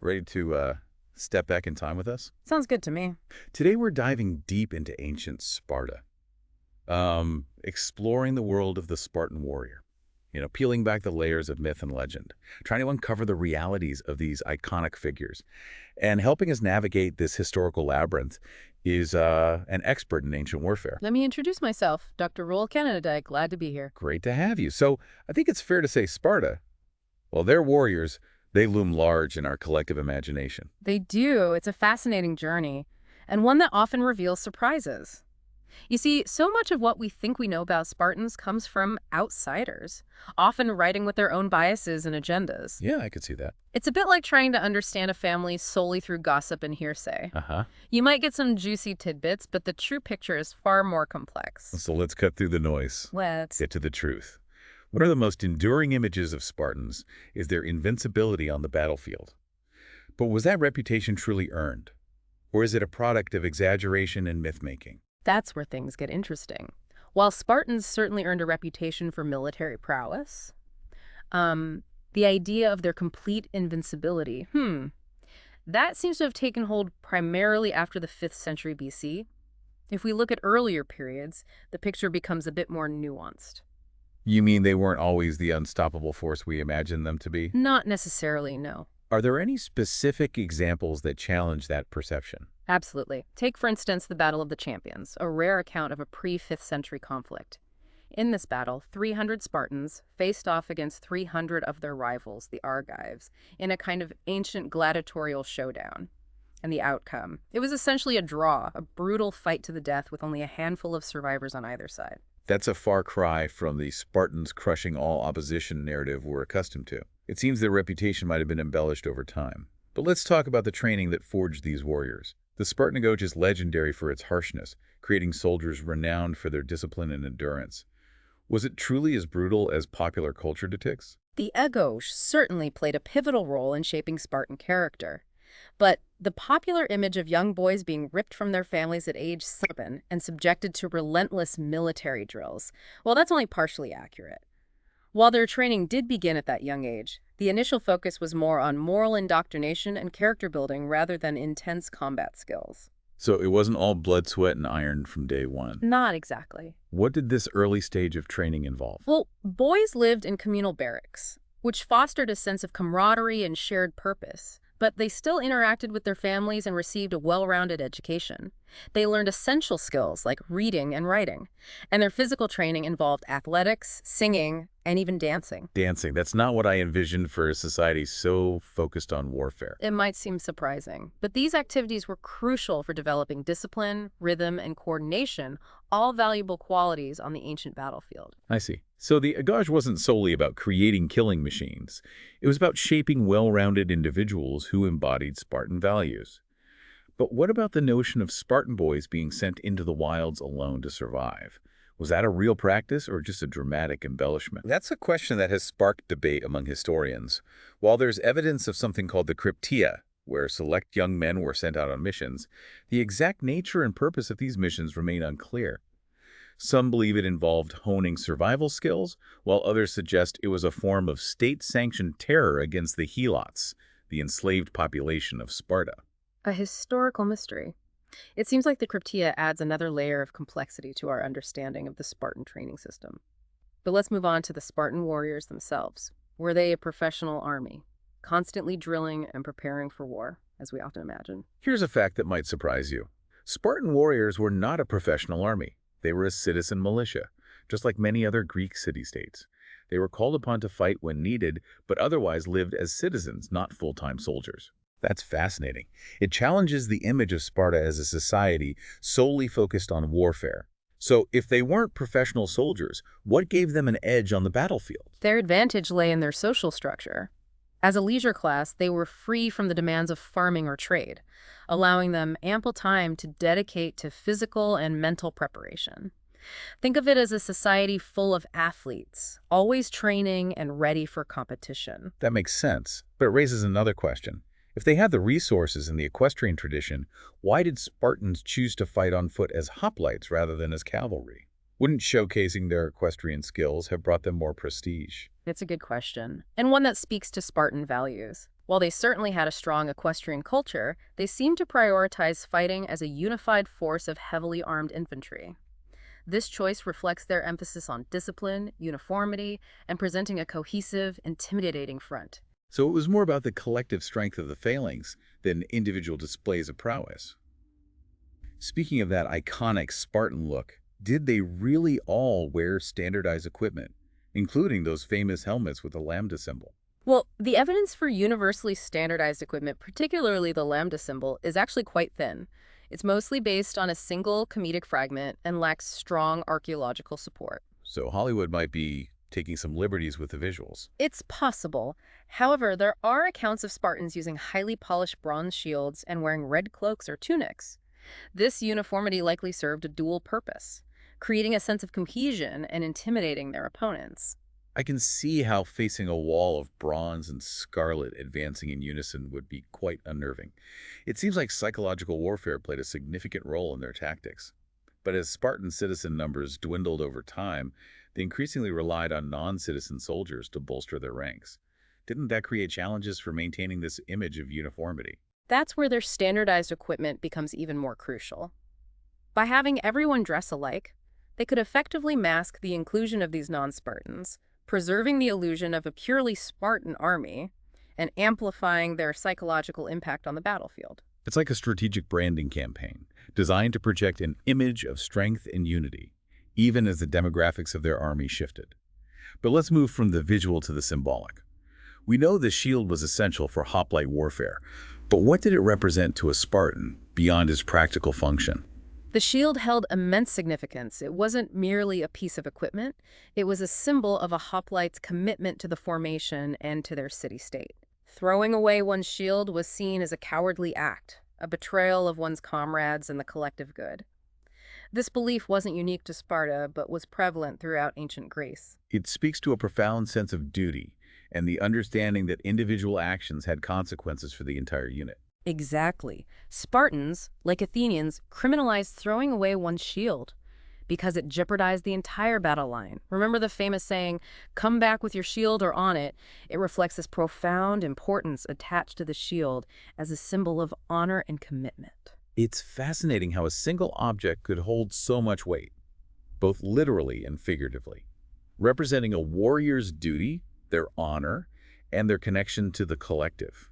Ready to step back in time with us? Sounds good to me. Today we're diving deep into ancient Sparta, exploring the world of the Spartan warrior. Peeling back the layers of myth and legend, trying to uncover the realities of these iconic figures. And helping us navigate this historical labyrinth is an expert in ancient warfare. Let me introduce myself, Dr. Roel Canada. Glad to be here. Great to have you. So I think it's fair to say Sparta, well, they're warriors. They loom large in our collective imagination. They do. It's a fascinating journey, and one that often reveals surprises. You see, so much of what we think we know about Spartans comes from outsiders, often writing with their own biases and agendas. Yeah, I could see that. It's a bit like trying to understand a family solely through gossip and hearsay. Uh-huh. You might get some juicy tidbits, but the true picture is far more complex. So let's cut through the noise. Let's. Get to the truth. One of the most enduring images of Spartans is their invincibility on the battlefield. But was that reputation truly earned? Or is it a product of exaggeration and myth-making? That's where things get interesting. While Spartans certainly earned a reputation for military prowess, the idea of their complete invincibility, that seems to have taken hold primarily after the 5th century BC. If we look at earlier periods, the picture becomes a bit more nuanced. You mean they weren't always the unstoppable force we imagined them to be? Not necessarily, no. Are there any specific examples that challenge that perception? Absolutely. Take, for instance, the Battle of the Champions, a rare account of a pre-5th century conflict. In this battle, 300 Spartans faced off against 300 of their rivals, the Argives, in a kind of ancient gladiatorial showdown. And the outcome? It was essentially a draw, a brutal fight to the death with only a handful of survivors on either side. That's a far cry from the Spartans crushing all opposition narrative we're accustomed to. It seems their reputation might have been embellished over time. But let's talk about the training that forged these warriors. The Spartan Age is legendary for its harshness, creating soldiers renowned for their discipline and endurance. Was it truly as brutal as popular culture depicts? The Age certainly played a pivotal role in shaping Spartan character. But the popular image of young boys being ripped from their families at age 7 and subjected to relentless military drills, well, that's only partially accurate. While their training did begin at that young age, the initial focus was more on moral indoctrination and character building rather than intense combat skills. So it wasn't all blood, sweat, and iron from day one. Not exactly. What did this early stage of training involve? Well, boys lived in communal barracks, which fostered a sense of camaraderie and shared purpose. But they still interacted with their families and received a well-rounded education. They learned essential skills like reading and writing, and their physical training involved athletics, singing, and even dancing. Dancing. That's not what I envisioned for a society so focused on warfare. It might seem surprising, but these activities were crucial for developing discipline, rhythm, and coordination, all valuable qualities on the ancient battlefield. I see. So the Agage wasn't solely about creating killing machines. It was about shaping well-rounded individuals who embodied Spartan values. But what about the notion of Spartan boys being sent into the wilds alone to survive? Was that a real practice or just a dramatic embellishment? That's a question that has sparked debate among historians. While there's evidence of something called the Cryptia, where select young men were sent out on missions, the exact nature and purpose of these missions remain unclear. Some believe it involved honing survival skills, while others suggest it was a form of state-sanctioned terror against the Helots, the enslaved population of Sparta. A historical mystery. It seems like the Cryptia adds another layer of complexity to our understanding of the Spartan training system. But let's move on to the Spartan warriors themselves. Were they a professional army, constantly drilling and preparing for war, as we often imagine? Here's a fact that might surprise you. Spartan warriors were not a professional army. They were a citizen militia, just like many other Greek city-states. They were called upon to fight when needed, but otherwise lived as citizens, not full-time soldiers. That's fascinating. It challenges the image of Sparta as a society solely focused on warfare. So if they weren't professional soldiers, what gave them an edge on the battlefield? Their advantage lay in their social structure. As a leisure class, they were free from the demands of farming or trade, allowing them ample time to dedicate to physical and mental preparation. Think of it as a society full of athletes, always training and ready for competition. That makes sense, but it raises another question. If they had the resources in the equestrian tradition, why did Spartans choose to fight on foot as hoplites rather than as cavalry? Wouldn't showcasing their equestrian skills have brought them more prestige? It's a good question, and one that speaks to Spartan values. While they certainly had a strong equestrian culture, they seemed to prioritize fighting as a unified force of heavily armed infantry. This choice reflects their emphasis on discipline, uniformity, and presenting a cohesive, intimidating front. So it was more about the collective strength of the phalanx than individual displays of prowess. Speaking of that iconic Spartan look, did they really all wear standardized equipment, including those famous helmets with the lambda symbol? Well, the evidence for universally standardized equipment, particularly the lambda symbol, is actually quite thin. It's mostly based on a single comedic fragment and lacks strong archaeological support. So Hollywood might be taking some liberties with the visuals. It's possible. However, there are accounts of Spartans using highly polished bronze shields and wearing red cloaks or tunics. This uniformity likely served a dual purpose, creating a sense of cohesion and intimidating their opponents. I can see how facing a wall of bronze and scarlet advancing in unison would be quite unnerving. It seems like psychological warfare played a significant role in their tactics. But as Spartan citizen numbers dwindled over time, they increasingly relied on non-citizen soldiers to bolster their ranks. Didn't that create challenges for maintaining this image of uniformity? That's where their standardized equipment becomes even more crucial. By having everyone dress alike, they could effectively mask the inclusion of these non-Spartans, preserving the illusion of a purely Spartan army and amplifying their psychological impact on the battlefield. It's like a strategic branding campaign, designed to project an image of strength and unity, even as the demographics of their army shifted. But let's move from the visual to the symbolic. We know the shield was essential for hoplite warfare, but what did it represent to a Spartan beyond its practical function? The shield held immense significance. It wasn't merely a piece of equipment. It was a symbol of a hoplite's commitment to the formation and to their city-state. Throwing away one's shield was seen as a cowardly act, a betrayal of one's comrades and the collective good. This belief wasn't unique to Sparta, but was prevalent throughout ancient Greece. It speaks to a profound sense of duty and the understanding that individual actions had consequences for the entire unit. Exactly. Spartans, like Athenians, criminalized throwing away one's shield because it jeopardized the entire battle line. Remember the famous saying, "Come back with your shield or on it." It reflects this profound importance attached to the shield as a symbol of honor and commitment. It's fascinating how a single object could hold so much weight, both literally and figuratively, representing a warrior's duty, their honor, and their connection to the collective.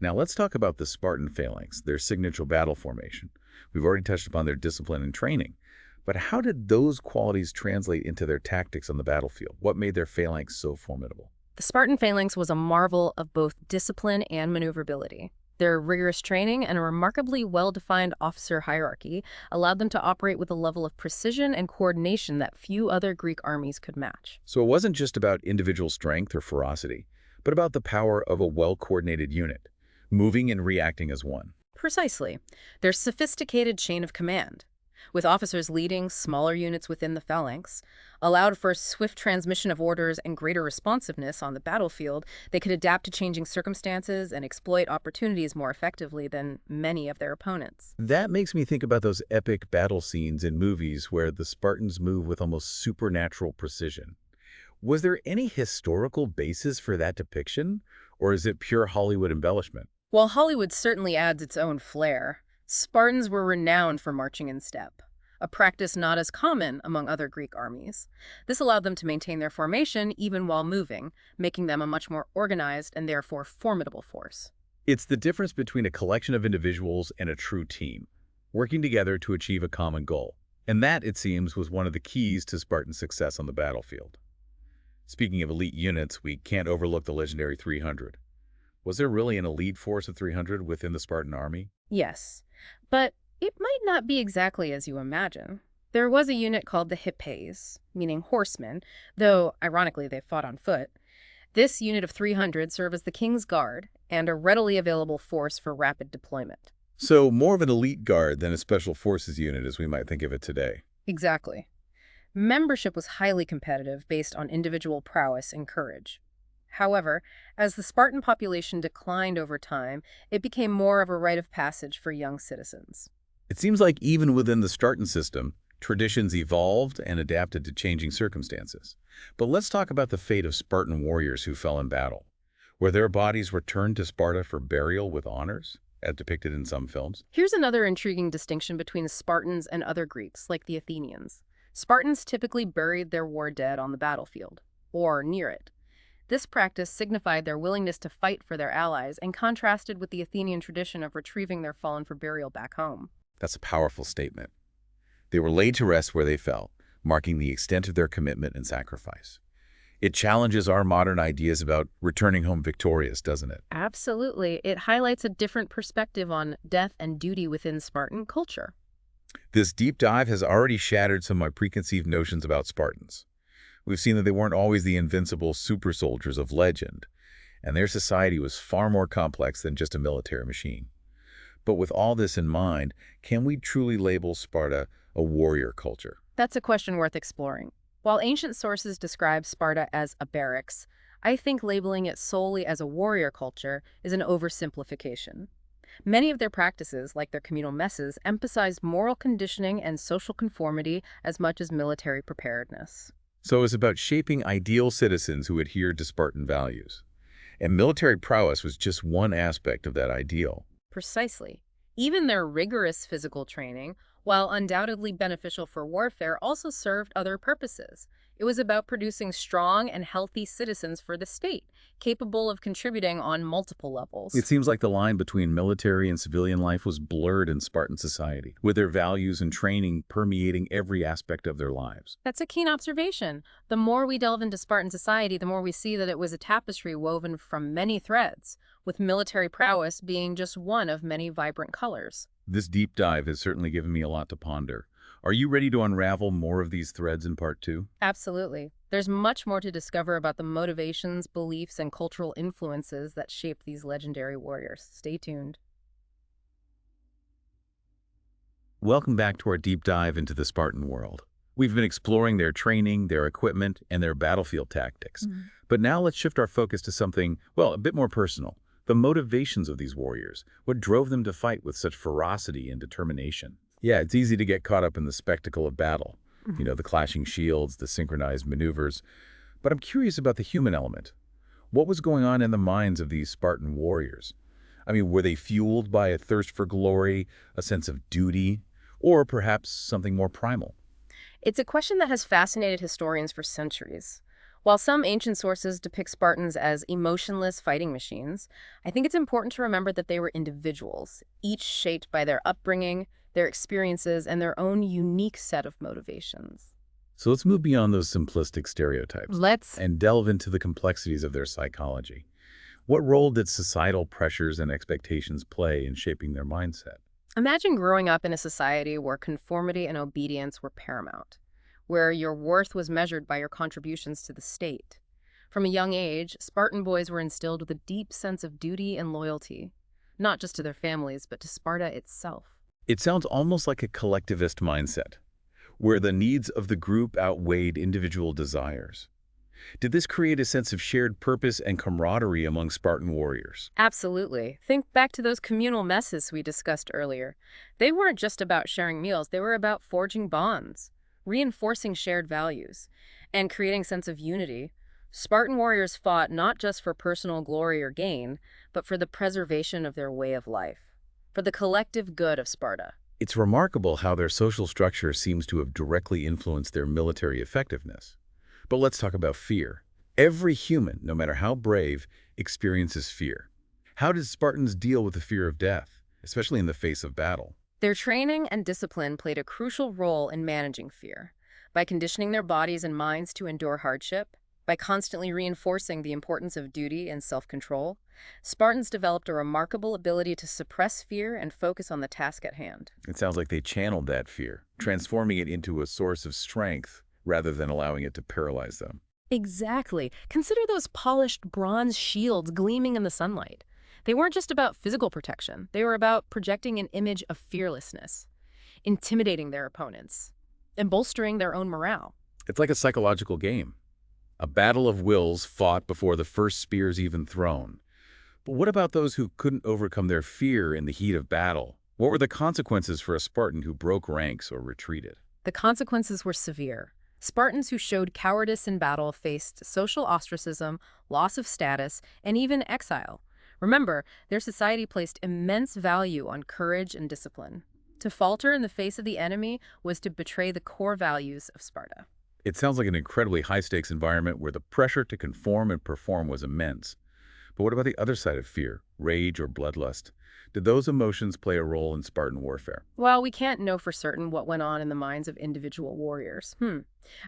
Now let's talk about the Spartan phalanx, their signature battle formation. We've already touched upon their discipline and training, but how did those qualities translate into their tactics on the battlefield? What made their phalanx so formidable? The Spartan phalanx was a marvel of both discipline and maneuverability. Their rigorous training and a remarkably well-defined officer hierarchy allowed them to operate with a level of precision and coordination that few other Greek armies could match. So it wasn't just about individual strength or ferocity, but about the power of a well-coordinated unit, moving and reacting as one. Precisely. Their sophisticated chain of command, with officers leading smaller units within the phalanx, allowed for swift transmission of orders and greater responsiveness on the battlefield. They could adapt to changing circumstances and exploit opportunities more effectively than many of their opponents. That makes me think about those epic battle scenes in movies where the Spartans move with almost supernatural precision. Was there any historical basis for that depiction, or is it pure Hollywood embellishment? While Hollywood certainly adds its own flair, Spartans were renowned for marching in step, a practice not as common among other Greek armies. This allowed them to maintain their formation even while moving, making them a much more organized and therefore formidable force. It's the difference between a collection of individuals and a true team, working together to achieve a common goal. And that, it seems, was one of the keys to Spartan success on the battlefield. Speaking of elite units, we can't overlook the legendary 300. Was there really an elite force of 300 within the Spartan army? Yes, but it might not be exactly as you imagine. There was a unit called the Hippes, meaning horsemen, though ironically they fought on foot. This unit of 300 served as the king's guard and a readily available force for rapid deployment. So more of an elite guard than a special forces unit as we might think of it today. Exactly. Membership was highly competitive based on individual prowess and courage. However, as the Spartan population declined over time, it became more of a rite of passage for young citizens. It seems like even within the Spartan system, traditions evolved and adapted to changing circumstances. But let's talk about the fate of Spartan warriors who fell in battle. where their bodies returned to Sparta for burial with honors, as depicted in some films? Here's another intriguing distinction between the Spartans and other Greeks, like the Athenians. Spartans typically buried their war dead on the battlefield, or near it. This practice signified their willingness to fight for their allies and contrasted with the Athenian tradition of retrieving their fallen for burial back home. That's a powerful statement. They were laid to rest where they fell, marking the extent of their commitment and sacrifice. It challenges our modern ideas about returning home victorious, doesn't it? Absolutely. It highlights a different perspective on death and duty within Spartan culture. This deep dive has already shattered some of my preconceived notions about Spartans. We've seen that they weren't always the invincible super soldiers of legend, and their society was far more complex than just a military machine. But with all this in mind, can we truly label Sparta a warrior culture? That's a question worth exploring. While ancient sources describe Sparta as a barracks, I think labeling it solely as a warrior culture is an oversimplification. Many of their practices, like their communal messes, emphasized moral conditioning and social conformity as much as military preparedness. So it's about shaping ideal citizens who adhered to Spartan values. And military prowess was just one aspect of that ideal. Precisely. Even their rigorous physical training, while undoubtedly beneficial for warfare, also served other purposes. It was about producing strong and healthy citizens for the state, capable of contributing on multiple levels. It seems like the line between military and civilian life was blurred in Spartan society, with their values and training permeating every aspect of their lives. That's a keen observation. The more we delve into Spartan society, the more we see that it was a tapestry woven from many threads, with military prowess being just one of many vibrant colors. This deep dive has certainly given me a lot to ponder. Are you ready to unravel more of these threads in part 2? Absolutely. There's much more to discover about the motivations, beliefs, and cultural influences that shaped these legendary warriors. Stay tuned. Welcome back to our deep dive into the Spartan world. We've been exploring their training, their equipment, and their battlefield tactics. But now let's shift our focus to something, well, a bit more personal. The motivations of these warriors. What drove them to fight with such ferocity and determination? Yeah, it's easy to get caught up in the spectacle of battle. The clashing shields, the synchronized maneuvers. But I'm curious about the human element. What was going on in the minds of these Spartan warriors? I mean, were they fueled by a thirst for glory, a sense of duty, or perhaps something more primal? It's a question that has fascinated historians for centuries. While some ancient sources depict Spartans as emotionless fighting machines, I think it's important to remember that they were individuals, each shaped by their upbringing, their experiences, and their own unique set of motivations. So let's move beyond those simplistic stereotypes and delve into the complexities of their psychology. What role did societal pressures and expectations play in shaping their mindset? Imagine growing up in a society where conformity and obedience were paramount, where your worth was measured by your contributions to the state. From a young age, Spartan boys were instilled with a deep sense of duty and loyalty, not just to their families, but to Sparta itself. It sounds almost like a collectivist mindset, where the needs of the group outweighed individual desires. Did this create a sense of shared purpose and camaraderie among Spartan warriors? Absolutely. Think back to those communal messes we discussed earlier. They weren't just about sharing meals, they were about forging bonds, reinforcing shared values, and creating a sense of unity. Spartan warriors fought not just for personal glory or gain, but for the preservation of their way of life, for the collective good of Sparta. It's remarkable how their social structure seems to have directly influenced their military effectiveness. But let's talk about fear. Every human, no matter how brave, experiences fear. How did Spartans deal with the fear of death, especially in the face of battle? Their training and discipline played a crucial role in managing fear. By conditioning their bodies and minds to endure hardship, by constantly reinforcing the importance of duty and self-control, Spartans developed a remarkable ability to suppress fear and focus on the task at hand. It sounds like they channeled that fear, transforming it into a source of strength rather than allowing it to paralyze them. Exactly. Consider those polished bronze shields gleaming in the sunlight. They weren't just about physical protection. They were about projecting an image of fearlessness, intimidating their opponents, and bolstering their own morale. It's like a psychological game. A battle of wills fought before the first spear's even thrown. But what about those who couldn't overcome their fear in the heat of battle? What were the consequences for a Spartan who broke ranks or retreated? The consequences were severe. Spartans who showed cowardice in battle faced social ostracism, loss of status, and even exile. Remember, their society placed immense value on courage and discipline. To falter in the face of the enemy was to betray the core values of Sparta. It sounds like an incredibly high-stakes environment where the pressure to conform and perform was immense. But what about the other side of fear, rage or bloodlust? Did those emotions play a role in Spartan warfare? While we can't know for certain what went on in the minds of individual warriors,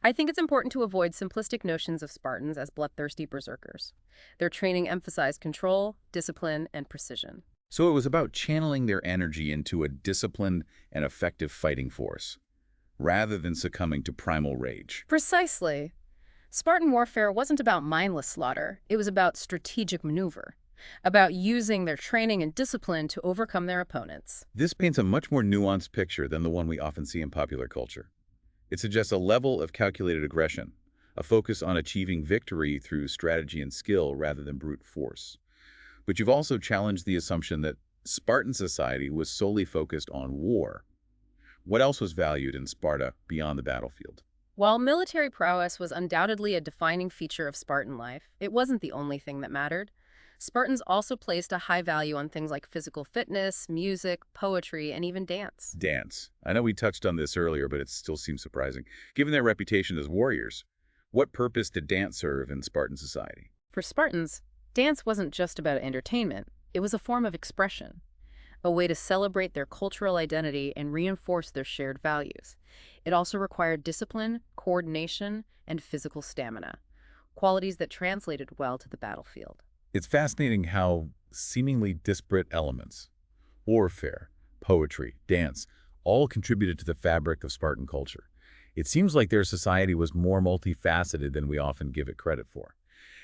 I think it's important to avoid simplistic notions of Spartans as bloodthirsty berserkers. Their training emphasized control, discipline, and precision. So it was about channeling their energy into a disciplined and effective fighting force, rather than succumbing to primal rage. Precisely. Spartan warfare wasn't about mindless slaughter. It was about strategic maneuver, about using their training and discipline to overcome their opponents. This paints a much more nuanced picture than the one we often see in popular culture. It suggests a level of calculated aggression, a focus on achieving victory through strategy and skill rather than brute force. But you've also challenged the assumption that Spartan society was solely focused on war. What else was valued in Sparta beyond the battlefield? While military prowess was undoubtedly a defining feature of Spartan life, it wasn't the only thing that mattered. Spartans also placed a high value on things like physical fitness, music, poetry, and even dance. Dance. I know we touched on this earlier, but it still seems surprising. Given their reputation as warriors, what purpose did dance serve in Spartan society? For Spartans, dance wasn't just about entertainment. It was a form of expression, a way to celebrate their cultural identity and reinforce their shared values. It also required discipline, coordination, and physical stamina, qualities that translated well to the battlefield. It's fascinating how seemingly disparate elements, warfare, poetry, dance, all contributed to the fabric of Spartan culture. It seems like their society was more multifaceted than we often give it credit for.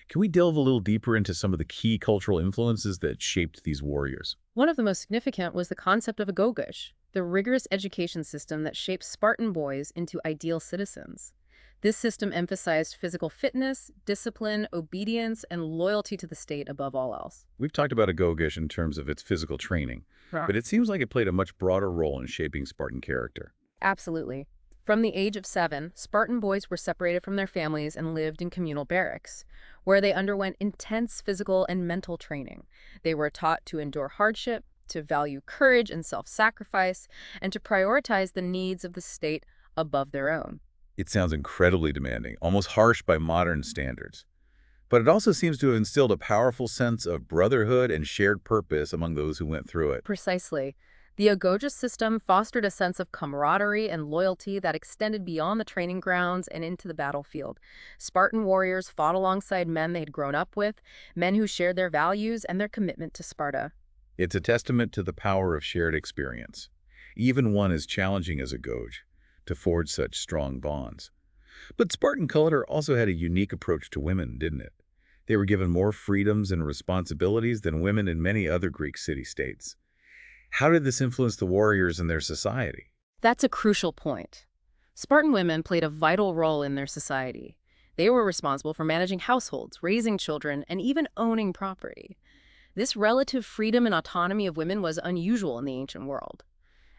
Can we delve a little deeper into some of the key cultural influences that shaped these warriors? One of the most significant was the concept of a gogush, the rigorous education system that shaped Spartan boys into ideal citizens. This system emphasized physical fitness, discipline, obedience, and loyalty to the state above all else. We've talked about Agogish in terms of its physical training, but it seems like it played a much broader role in shaping Spartan character. Absolutely. From the age of 7, Spartan boys were separated from their families and lived in communal barracks, where they underwent intense physical and mental training. They were taught to endure hardship, to value courage and self-sacrifice, and to prioritize the needs of the state above their own. It sounds incredibly demanding, almost harsh by modern standards. But it also seems to have instilled a powerful sense of brotherhood and shared purpose among those who went through it. Precisely. The Agogia system fostered a sense of camaraderie and loyalty that extended beyond the training grounds and into the battlefield. Spartan warriors fought alongside men they had grown up with, men who shared their values and their commitment to Sparta. It's a testament to the power of shared experience, even one as challenging as Agoj, to forge such strong bonds. But Spartan culture also had a unique approach to women, didn't it? They were given more freedoms and responsibilities than women in many other Greek city-states. How did this influence the warriors and their society? That's a crucial point. Spartan women played a vital role in their society. They were responsible for managing households, raising children, and even owning property. This relative freedom and autonomy of women was unusual in the ancient world,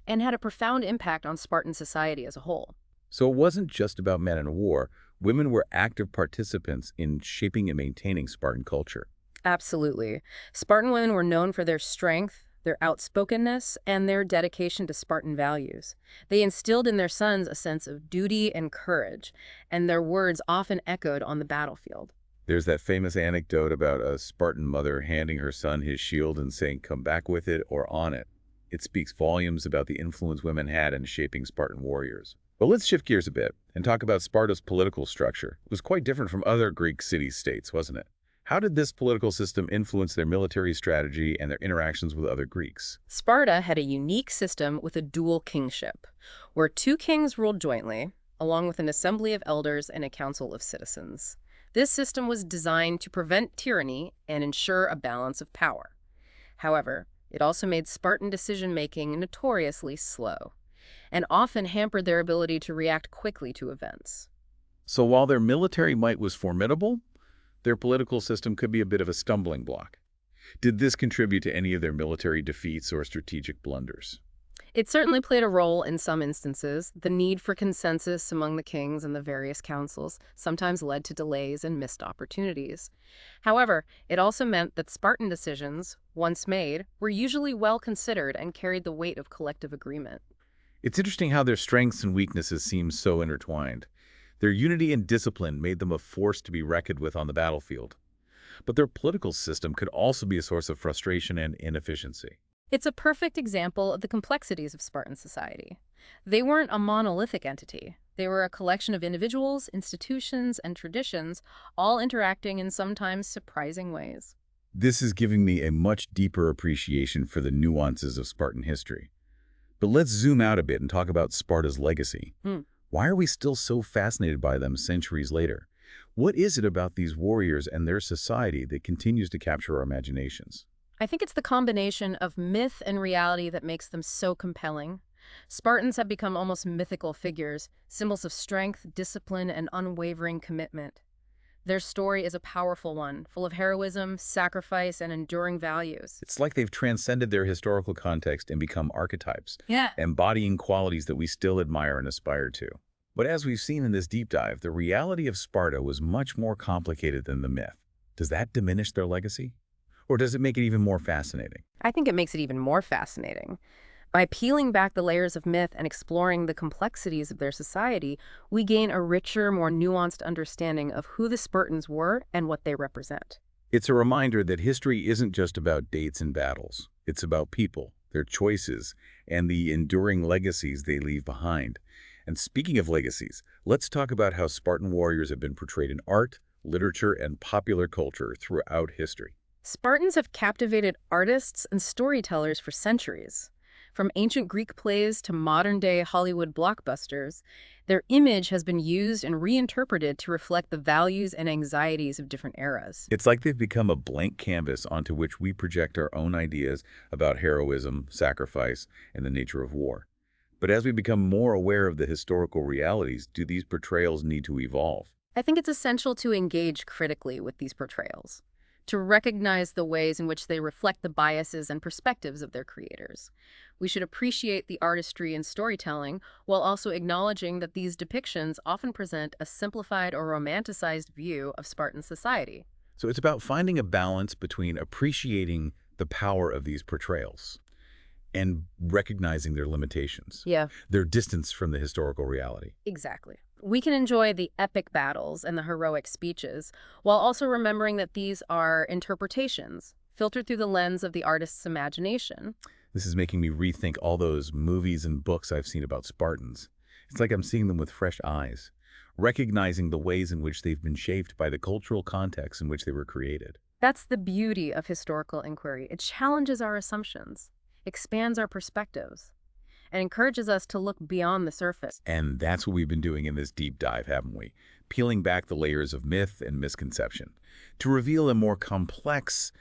and had a profound impact on Spartan society as a whole. So it wasn't just about men in war. Women were active participants in shaping and maintaining Spartan culture. Absolutely. Spartan women were known for their strength, their outspokenness, and their dedication to Spartan values. They instilled in their sons a sense of duty and courage, and their words often echoed on the battlefield. There's that famous anecdote about a Spartan mother handing her son his shield and saying, "Come back with it or on it." It speaks volumes about the influence women had in shaping Spartan warriors. But let's shift gears a bit and talk about Sparta's political structure. It was quite different from other Greek city-states, wasn't it? How did this political system influence their military strategy and their interactions with other Greeks? Sparta had a unique system with a dual kingship, where 2 kings ruled jointly, along with an assembly of elders and a council of citizens. This system was designed to prevent tyranny and ensure a balance of power. However, it also made Spartan decision-making notoriously slow, and often hampered their ability to react quickly to events. So while their military might was formidable, their political system could be a bit of a stumbling block. Did this contribute to any of their military defeats or strategic blunders? It certainly played a role in some instances. The need for consensus among the kings and the various councils sometimes led to delays and missed opportunities. However, it also meant that Spartan decisions, once made, were usually well considered and carried the weight of collective agreement. It's interesting how their strengths and weaknesses seem so intertwined. Their unity and discipline made them a force to be reckoned with on the battlefield. But their political system could also be a source of frustration and inefficiency. It's a perfect example of the complexities of Spartan society. They weren't a monolithic entity. They were a collection of individuals, institutions, and traditions, all interacting in sometimes surprising ways. This is giving me a much deeper appreciation for the nuances of Spartan history. But let's zoom out a bit and talk about Sparta's legacy. Hmm. Why are we still so fascinated by them centuries later? What is it about these warriors and their society that continues to capture our imaginations? I think it's the combination of myth and reality that makes them so compelling. Spartans have become almost mythical figures, symbols of strength, discipline, and unwavering commitment. Their story is a powerful one, full of heroism, sacrifice, and enduring values. It's like they've transcended their historical context and become archetypes, Yeah. embodying qualities that we still admire and aspire to. But as we've seen in this deep dive, the reality of Sparta was much more complicated than the myth. Does that diminish their legacy? Or does it make it even more fascinating? I think it makes it even more fascinating. By peeling back the layers of myth and exploring the complexities of their society, we gain a richer, more nuanced understanding of who the Spartans were and what they represent. It's a reminder that history isn't just about dates and battles. It's about people, their choices, and the enduring legacies they leave behind. And speaking of legacies, let's talk about how Spartan warriors have been portrayed in art, literature, and popular culture throughout history. Spartans have captivated artists and storytellers for centuries. From ancient Greek plays to modern-day Hollywood blockbusters, their image has been used and reinterpreted to reflect the values and anxieties of different eras. It's like they've become a blank canvas onto which we project our own ideas about heroism, sacrifice, and the nature of war. But as we become more aware of the historical realities, do these portrayals need to evolve? I think it's essential to engage critically with these portrayals, to recognize the ways in which they reflect the biases and perspectives of their creators. We should appreciate the artistry and storytelling while also acknowledging that these depictions often present a simplified or romanticized view of Spartan society. So it's about finding a balance between appreciating the power of these portrayals and recognizing their limitations, Yeah, their distance from the historical reality. exactly. We can enjoy the epic battles and the heroic speeches while also remembering that these are interpretations, filtered through the lens of the artist's imagination. This is making me rethink all those movies and books I've seen about Spartans. It's like I'm seeing them with fresh eyes, recognizing the ways in which they've been shaped by the cultural context in which they were created. That's the beauty of historical inquiry. It challenges our assumptions, expands our perspectives, and encourages us to look beyond the surface. And that's what we've been doing in this deep dive, haven't we? Peeling back the layers of myth and misconception to reveal a more complex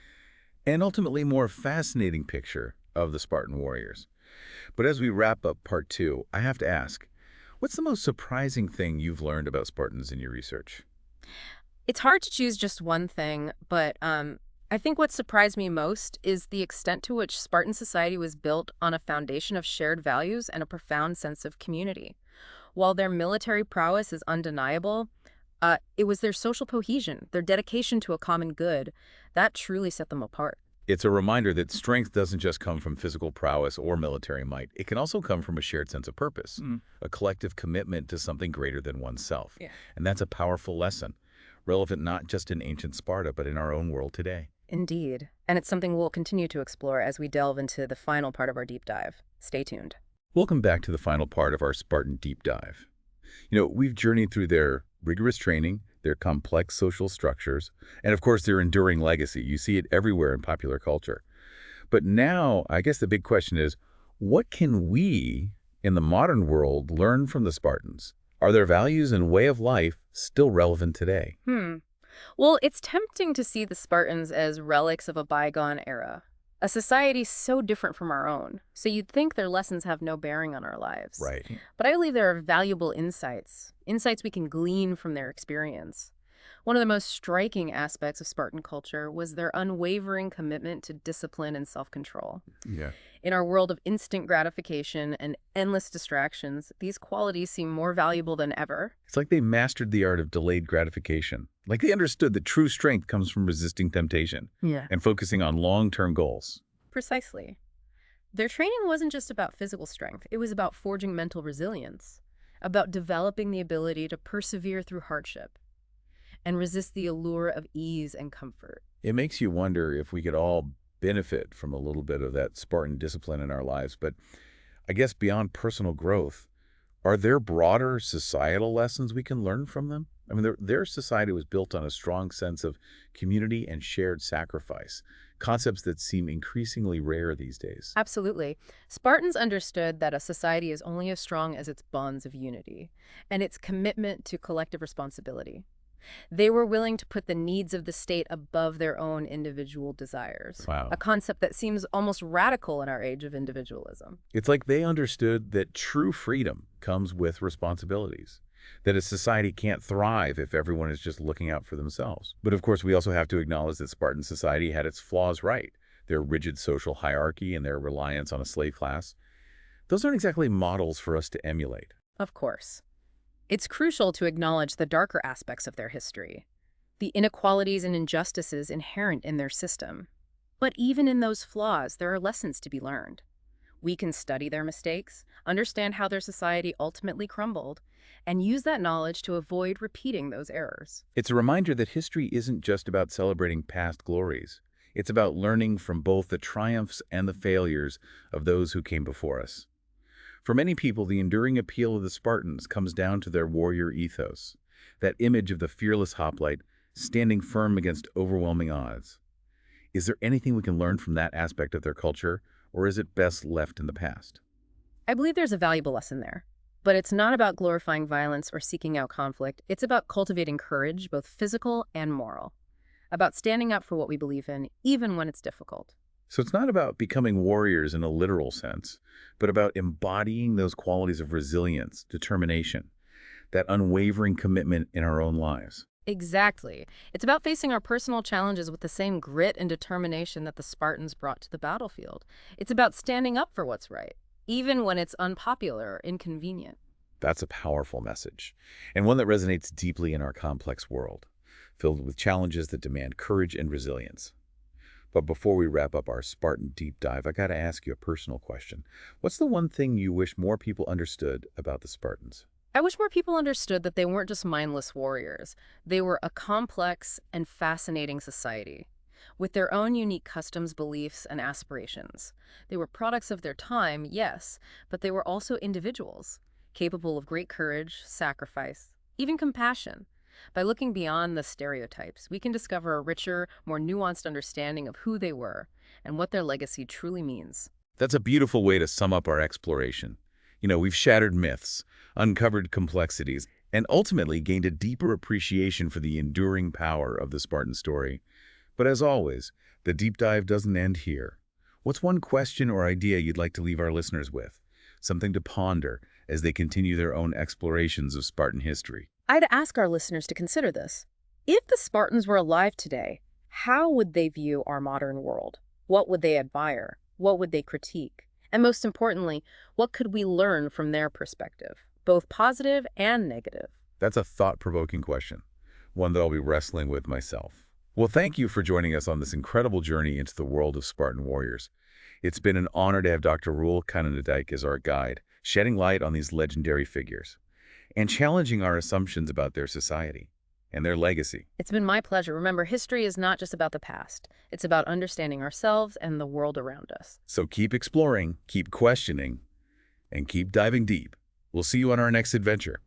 and ultimately more fascinating picture of the Spartan warriors. But as we wrap up part 2, I have to ask, what's the most surprising thing you've learned about Spartans in your research? It's hard to choose just one thing, but I think what surprised me most is the extent to which Spartan society was built on a foundation of shared values and a profound sense of community. While their military prowess is undeniable, it was their social cohesion, their dedication to a common good, that truly set them apart. It's a reminder that strength doesn't just come from physical prowess or military might. It can also come from a shared sense of purpose, a collective commitment to something greater than oneself. Yeah. And that's a powerful lesson, relevant not just in ancient Sparta, but in our own world today. Indeed. And it's something we'll continue to explore as we delve into the final part of our deep dive. Stay tuned. Welcome back to the final part of our Spartan deep dive. We've journeyed through their rigorous training, their complex social structures, and of course their enduring legacy. You see it everywhere in popular culture. But now, I guess the big question is, what can we in the modern world learn from the Spartans? Are their values and way of life still relevant today? Well, it's tempting to see the Spartans as relics of a bygone era, a society so different from our own. So you'd think their lessons have no bearing on our lives. Right. But I believe there are valuable insights we can glean from their experience. One of the most striking aspects of Spartan culture was their unwavering commitment to discipline and self-control. Yeah. In our world of instant gratification and endless distractions, these qualities seem more valuable than ever. It's like they mastered the art of delayed gratification. Like they understood that true strength comes from resisting temptation Yeah. and focusing on long-term goals. Precisely. Their training wasn't just about physical strength, it was about forging mental resilience, about developing the ability to persevere through hardship and resist the allure of ease and comfort. It makes you wonder if we could all benefit from a little bit of that Spartan discipline in our lives. But I guess beyond personal growth, are there broader societal lessons we can learn from them? I mean, their society was built on a strong sense of community and shared sacrifice, concepts that seem increasingly rare these days. Absolutely. Spartans understood that a society is only as strong as its bonds of unity and its commitment to collective responsibility. They were willing to put the needs of the state above their own individual desires, a Wow. concept that seems almost radical in our age of individualism. It's like they understood that true freedom comes with responsibilities, that a society can't thrive if everyone is just looking out for themselves. But of course, we also have to acknowledge that Spartan society had its flaws right. Their rigid social hierarchy and their reliance on a slave class. Those aren't exactly models for us to emulate. Of course. It's crucial to acknowledge the darker aspects of their history, the inequalities and injustices inherent in their system. But even in those flaws, there are lessons to be learned. We can study their mistakes, understand how their society ultimately crumbled, and use that knowledge to avoid repeating those errors. It's a reminder that history isn't just about celebrating past glories. It's about learning from both the triumphs and the failures of those who came before us. For many people, the enduring appeal of the Spartans comes down to their warrior ethos, that image of the fearless hoplite standing firm against overwhelming odds. Is there anything we can learn from that aspect of their culture, or is it best left in the past? I believe there's a valuable lesson there. But it's not about glorifying violence or seeking out conflict. It's about cultivating courage, both physical and moral. About standing up for what we believe in, even when it's difficult. So it's not about becoming warriors in a literal sense, but about embodying those qualities of resilience, determination, that unwavering commitment in our own lives. Exactly. It's about facing our personal challenges with the same grit and determination that the Spartans brought to the battlefield. It's about standing up for what's right, even when it's unpopular or inconvenient. That's a powerful message, and one that resonates deeply in our complex world, filled with challenges that demand courage and resilience. But before we wrap up our Spartan deep dive, I got to ask you a personal question. What's the one thing you wish more people understood about the Spartans? I wish more people understood that they weren't just mindless warriors. They were a complex and fascinating society, with their own unique customs, beliefs, and aspirations. They were products of their time, yes, but they were also individuals, capable of great courage, sacrifice, even compassion. By looking beyond the stereotypes, we can discover a richer, more nuanced understanding of who they were and what their legacy truly means. That's a beautiful way to sum up our exploration. We've shattered myths, uncovered complexities, and ultimately gained a deeper appreciation for the enduring power of the Spartan story. But as always, the deep dive doesn't end here. What's one question or idea you'd like to leave our listeners with? Something to ponder as they continue their own explorations of Spartan history. I'd ask our listeners to consider this. If the Spartans were alive today, how would they view our modern world? What would they admire? What would they critique? And most importantly, what could we learn from their perspective, both positive and negative? That's a thought-provoking question, one that I'll be wrestling with myself. Well, thank you for joining us on this incredible journey into the world of Spartan warriors. It's been an honor to have Dr. Roel Kanendijk as our guide, shedding light on these legendary figures and challenging our assumptions about their society and their legacy. It's been my pleasure. Remember, history is not just about the past. It's about understanding ourselves and the world around us. So keep exploring, keep questioning, and keep diving deep. We'll see you on our next adventure.